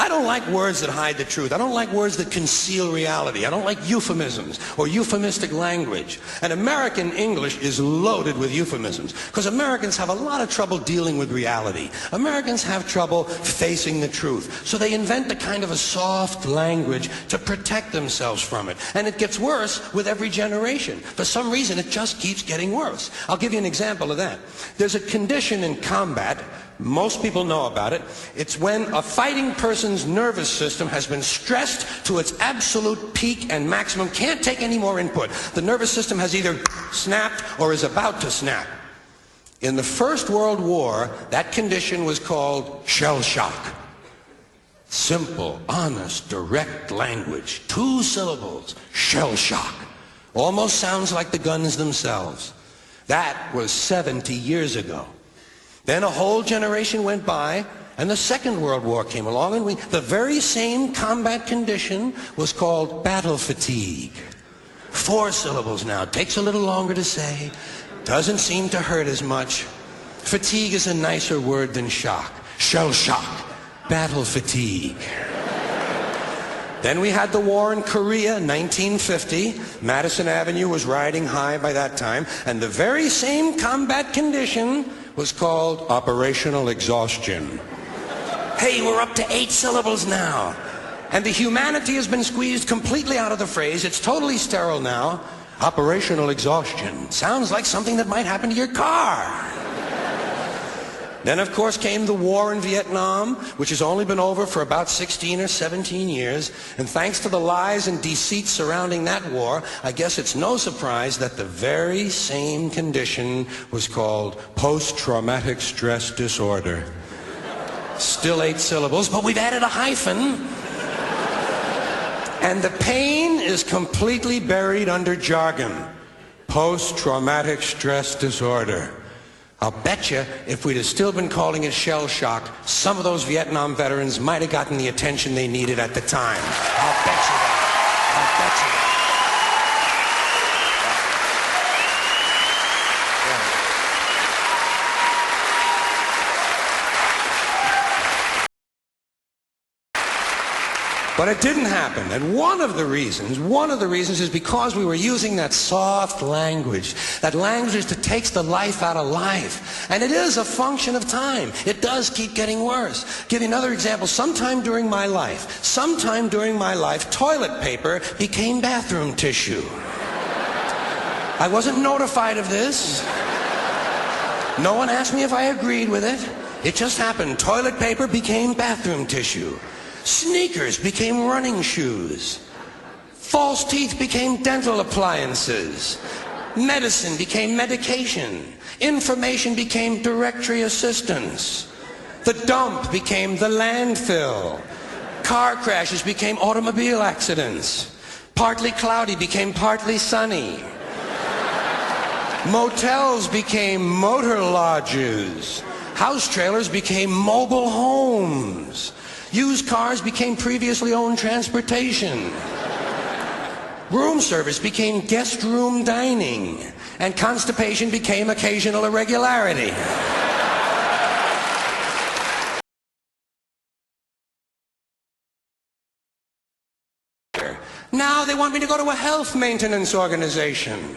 I don't like words that hide the truth. I don't like words that conceal reality. I don't like euphemisms or euphemistic language. And American English is loaded with euphemisms because Americans have a lot of trouble dealing with reality. Americans have trouble facing the truth. So they invent a kind of a soft language to protect themselves from it. And it gets worse with every generation. For some reason, it just keeps getting worse. I'll give you an example of that. There's a condition in combat. Most people know about it. It's when a fighting person's nervous system has been stressed to its absolute peak and maximum, can't take any more input. The nervous system has either snapped or is about to snap. In the First World War, that condition was called shell shock. Simple, honest, direct language. 2 syllables. Shell shock. Almost sounds like the guns themselves. That was 70 years ago. Then a whole generation went by, and the Second World War came along, and the very same combat condition was called battle fatigue. 4 syllables now. Takes a little longer to say. Doesn't seem to hurt as much. Fatigue is a nicer word than shock. Shell shock. Battle fatigue. Then we had the war in Korea, 1950. Madison Avenue was riding high by that time, and the very same combat condition was called operational exhaustion. Hey, we're up to 8 syllables now. And the humanity has been squeezed completely out of the phrase. It's totally sterile now. Operational exhaustion. Sounds like something that might happen to your car. Then, of course, came the war in Vietnam, which has only been over for about 16 or 17 years. And thanks to the lies and deceit surrounding that war, I guess it's no surprise that the very same condition was called post-traumatic stress disorder. Still 8 syllables, but we've added a hyphen. And the pain is completely buried under jargon. Post-traumatic stress disorder. I'll bet you if we'd have still been calling it shell shock, some of those Vietnam veterans might have gotten the attention they needed at the time. I'll bet you that. I'll bet you that. But it didn't happen, and one of the reasons is because we were using that soft language, that language that takes the life out of life. And it is a function of time. It does keep getting worse. Give you another example. Sometime during my life, toilet paper became bathroom tissue. I wasn't notified of this. No one asked me if I agreed with it. It just happened. Toilet paper became bathroom tissue. Sneakers became running shoes. False teeth became dental appliances. Medicine became medication. Information became directory assistance. The dump became the landfill. Car crashes became automobile accidents. Partly cloudy became partly sunny. Motels became motor lodges. House trailers became mobile homes. Used cars became previously owned transportation. Room service became guest room dining. And constipation became occasional irregularity. Now they want me to go to a health maintenance organization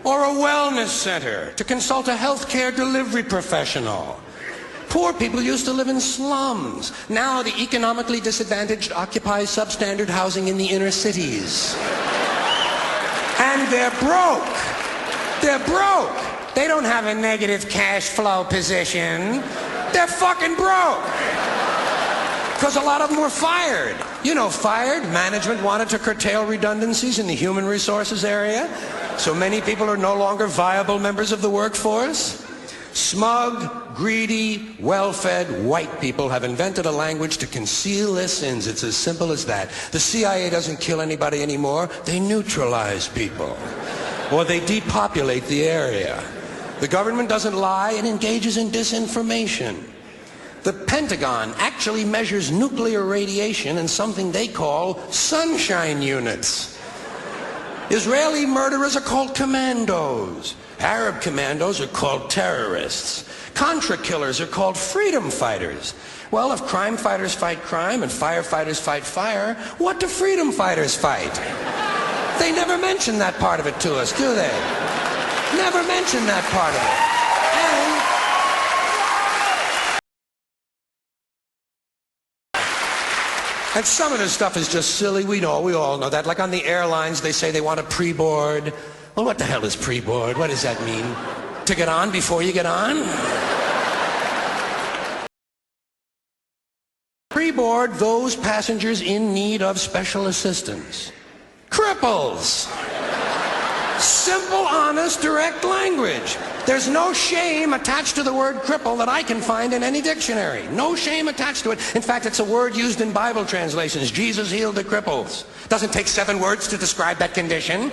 or a wellness center to consult a healthcare delivery professional. Poor people used to live in slums. Now the economically disadvantaged occupy substandard housing in the inner cities. And they're broke. They're broke. They don't have a negative cash flow position. They're fucking broke. Because a lot of them were fired. You know, fired. Management wanted to curtail redundancies in the human resources area. So many people are no longer viable members of the workforce. Smug, greedy, well-fed white people have invented a language to conceal their sins. It's as simple as that. The CIA doesn't kill anybody anymore. They neutralize people. Or they depopulate the area. The government doesn't lie. It engages in disinformation. The Pentagon actually measures nuclear radiation in something they call sunshine units. Israeli murderers are called commandos. Arab commandos are called terrorists. Contra killers are called freedom fighters. Well, if crime fighters fight crime and firefighters fight fire, what do freedom fighters fight? They never mention that part of it to us, do they? Never mention that part of it. And some of this stuff is just silly. We all know that. Like on the airlines, they say they want a pre-board. Well, what the hell is pre-board? What does that mean? To get on before you get on? Pre-board those passengers in need of special assistance. Cripples. Simple, honest, direct language. There's no shame attached to the word cripple that I can find in any dictionary. No shame attached to it. In fact, it's a word used in Bible translations. Jesus healed the cripples. Doesn't take 7 words to describe that condition.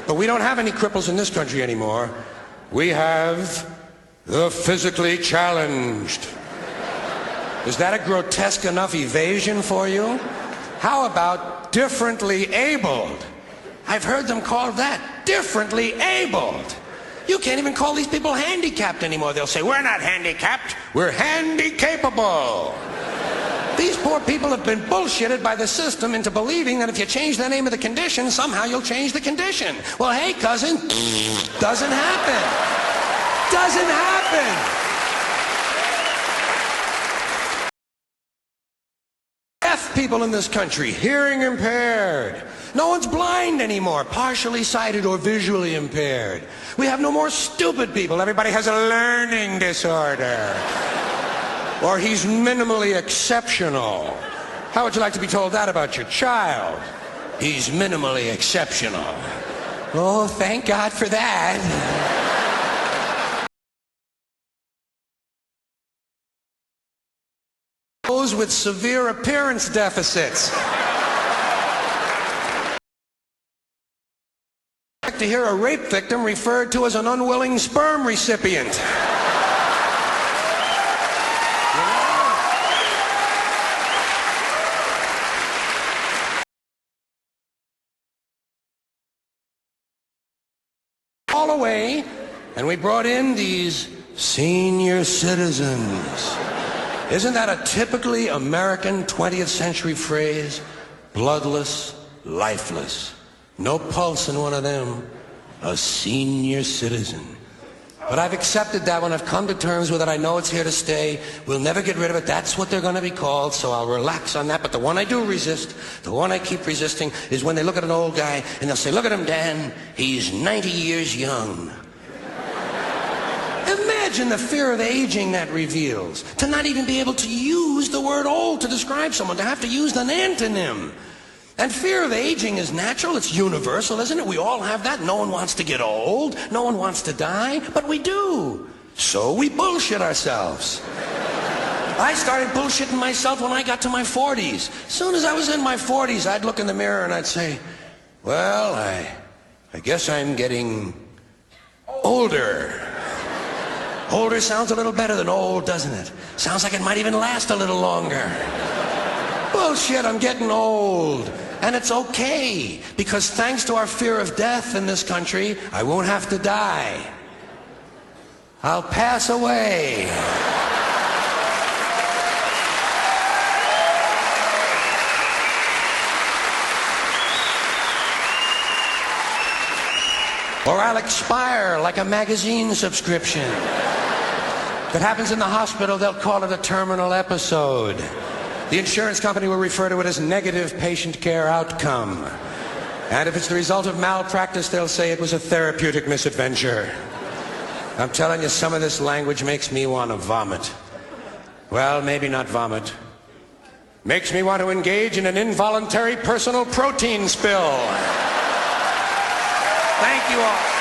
But we don't have any cripples in this country anymore. We have the physically challenged. Is that a grotesque enough evasion for you? How about differently abled? I've heard them called that, differently abled. You can't even call these people handicapped anymore. They'll say, we're not handicapped, we're handy-capable. These poor people have been bullshitted by the system into believing that if you change the name of the condition, somehow you'll change the condition. Well, hey, cousin, doesn't happen. Doesn't happen. Deaf people in this country, hearing impaired. No one's blind anymore, partially sighted or visually impaired. We have no more stupid people. Everybody has a learning disorder. Or he's minimally exceptional. How would you like to be told that about your child? He's minimally exceptional. Oh, thank God for that. Those with severe appearance deficits. To hear a rape victim referred to as an unwilling sperm recipient. All away, and we brought in these senior citizens. Isn't that a typically American 20th century phrase? Bloodless, lifeless. No pulse in one of them. A senior citizen. But I've accepted that one. I've come to terms with it. I know it's here to stay. We'll never get rid of it. That's what they're going to be called, so I'll relax on that. But the one I do resist, the one I keep resisting, is when they look at an old guy and they'll say, look at him, Dan. He's 90 years young. Imagine the fear of aging that reveals. To not even be able to use the word old to describe someone. To have to use an antonym. And fear of aging is natural, it's universal, isn't it? We all have that. No one wants to get old, no one wants to die, but we do. So we bullshit ourselves. I started bullshitting myself when I got to my 40s. As soon as I was in my 40s, I'd look in the mirror and I'd say, well, I guess I'm getting older. Older sounds a little better than old, doesn't it? Sounds like it might even last a little longer. Bullshit, I'm getting old. And it's okay, because thanks to our fear of death in this country, I won't have to die. I'll pass away. Or I'll expire like a magazine subscription. If it happens in the hospital, they'll call it a terminal episode. The insurance company will refer to it as negative patient care outcome. And if it's the result of malpractice, they'll say it was a therapeutic misadventure. I'm telling you, some of this language makes me want to vomit. Well, maybe not vomit. Makes me want to engage in an involuntary personal protein spill. Thank you all.